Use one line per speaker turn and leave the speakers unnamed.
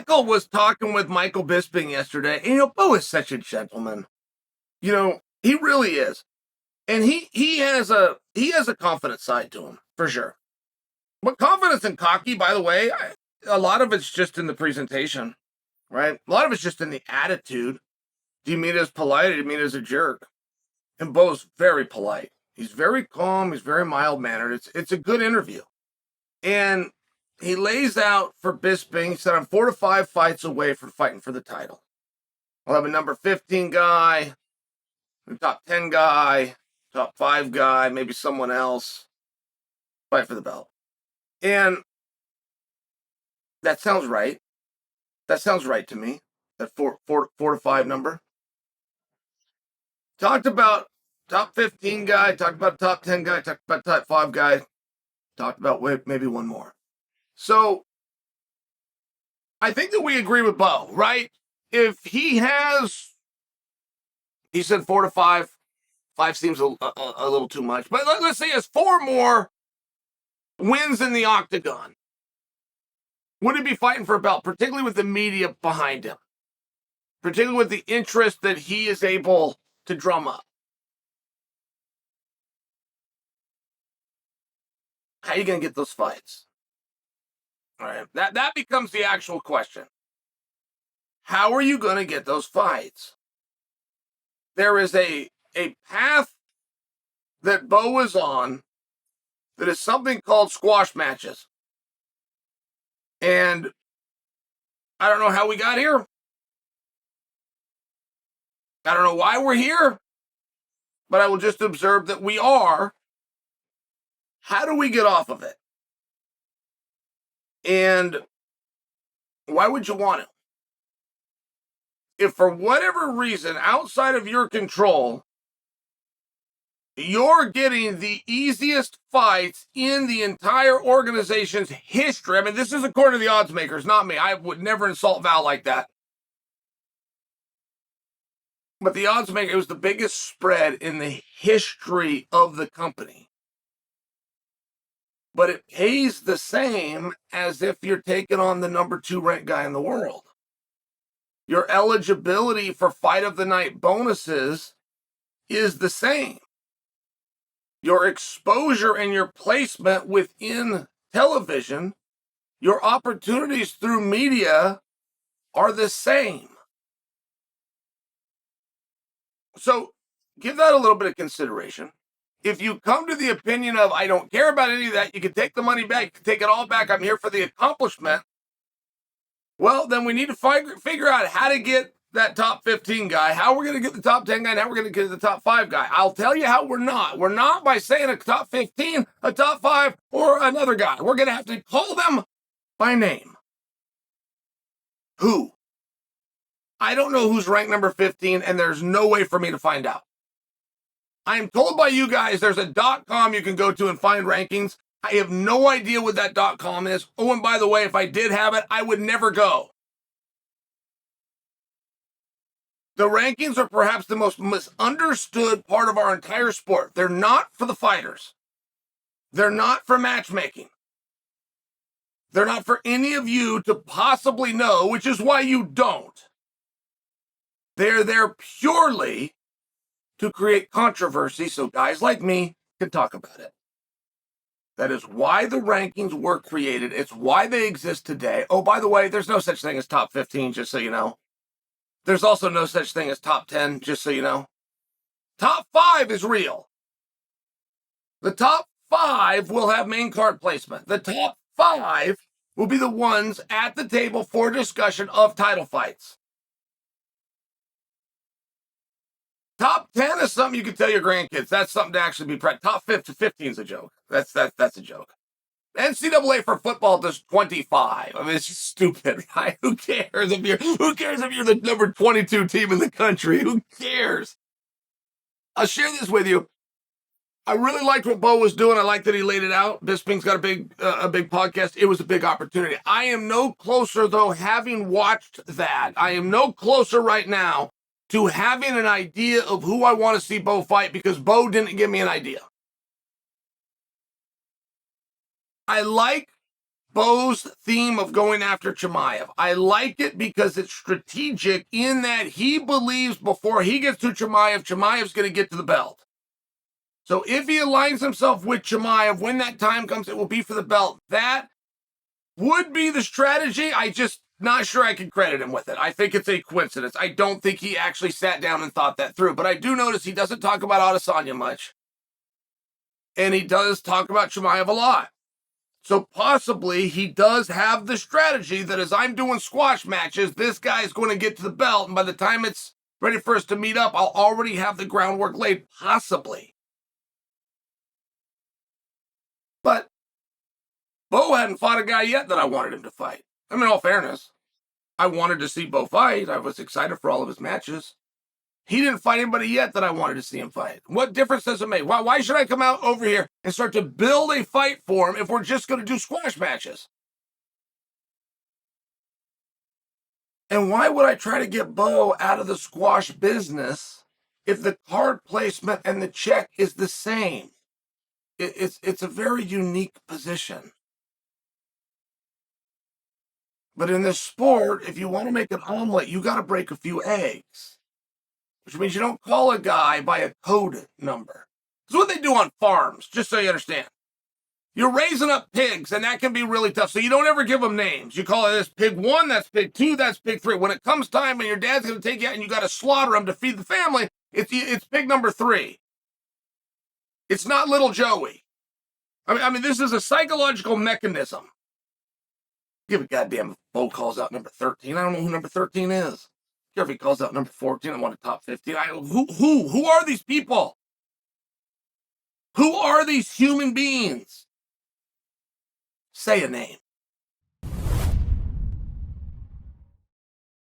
Nickal was talking with Michael Bisping yesterday, and Bo is such a gentleman. He really is. And he has a confident side to him, for sure. But confidence and cocky, by the way, a lot of it's just in the presentation, right? A lot of it's just in the attitude. Do you mean as polite or do you mean as a jerk? And Bo's very polite. He's very calm. He's very mild-mannered. It's a good interview. And he lays out for Bisping, he said, I'm 4 to 5 fights away from fighting for the title. I'll have a number 15 guy, a top 10 guy, top 5 guy, maybe someone else, fight for the belt. And that sounds right. That sounds right to me, that 4 to 5 number. Talked about top 15 guy, talked about top 10 guy, talked about top 5 guy, talked about maybe one more. So I think that we agree with Bo, right? If he said 4 to 5, 5 seems a little too much, but let's say he has 4 more wins in the octagon. Would he be fighting for a belt, particularly with the media behind him? Particularly with the interest that he is able to drum up? How are you going to get those fights? All right, that becomes the actual question. How are you going to get those fights? There is a path that Bo is on that is something called squash matches. And I don't know how we got here. I don't know why we're here. But I will just observe that we are. How do we get off of it? And why would you want it? If for whatever reason, outside of your control, you're getting the easiest fights in the entire organization's history. I mean, this is according to the odds makers, not me. I would never insult Val like that. But the odds maker, it was the biggest spread in the history of the company. But it pays the same as if you're taking on the number 2 ranked guy in the world. Your eligibility for fight of the night bonuses is the same. Your exposure and your placement within television, your opportunities through media are the same. So give that a little bit of consideration. If you come to the opinion of, I don't care about any of that, you can take the money back, you can take it all back, I'm here for the accomplishment, well, then we need to figure out how to get that top 15 guy, how we're going to get the top 10 guy, and how we're going to get the top 5 guy. I'll tell you how we're not. We're not by saying a top 15, a top 5, or another guy. We're going to have to call them by name. Who? I don't know who's ranked number 15, and there's no way for me to find out. I am told by you guys there's a .com you can go to and find rankings. I have no idea what that .com is. Oh, and by the way, if I did have it, I would never go. The rankings are perhaps the most misunderstood part of our entire sport. They're not for the fighters. They're not for matchmaking. They're not for any of you to possibly know, which is why you don't. They're there purely to create controversy so guys like me can talk about it. That is why the rankings were created. It's why they exist today. Oh, by the way, there's no such thing as top 15, just so you know. There's also no such thing as top 10, just so you know. Top 5 is real. The top 5 will have main card placement. The top 5 will be the ones at the table for discussion of title fights. Top 10 is something you can tell your grandkids. That's something to actually be proud. Top 15 is a joke. That's a joke. NCAA for football does 25. I mean, it's just stupid, right? Who cares if you're the number 22 team in the country? Who cares? I'll share this with you. I really liked what Bo was doing. I like that he laid it out. Bisping's got a big podcast. It was a big opportunity. I am no closer, though, having watched that. I am no closer right now to having an idea of who I want to see Bo fight because Bo didn't give me an idea. I like Bo's theme of going after Chimaev. I like it because it's strategic in that he believes before he gets to Chimaev, Chimaev's going to get to the belt. So if he aligns himself with Chimaev, when that time comes, it will be for the belt. That would be the strategy. I just not sure I can credit him with it. I think it's a coincidence. I don't think he actually sat down and thought that through. But I do notice he doesn't talk about Adesanya much. And he does talk about Chimaev a lot. So possibly he does have the strategy that as I'm doing squash matches, this guy is going to get to the belt. And by the time it's ready for us to meet up, I'll already have the groundwork laid. Possibly. But Bo hadn't fought a guy yet that I wanted him to fight. I mean, in all fairness, I wanted to see Bo fight. I was excited for all of his matches. He didn't fight anybody yet that I wanted to see him fight. What difference does it make? Why should I come out over here and start to build a fight for him if we're just going to do squash matches? And why would I try to get Bo out of the squash business if the card placement and the check is the same? It's a very unique position. But in this sport, if you want to make an omelet, you got to break a few eggs. Which means you don't call a guy by a code number. It's what they do on farms, just so you understand. You're raising up pigs, and that can be really tough. So you don't ever give them names. You call it this pig 1, that's pig 2, that's pig 3. When it comes time and your dad's going to take you out and you got to slaughter them to feed the family, it's pig number 3. It's not little Joey. I mean, this is a psychological mechanism. Give a goddamn if Bo calls out number 13. I don't know who number 13 is. Care if he calls out number 14 and want a top 15. Who are these people? Who are these human beings? Say a name.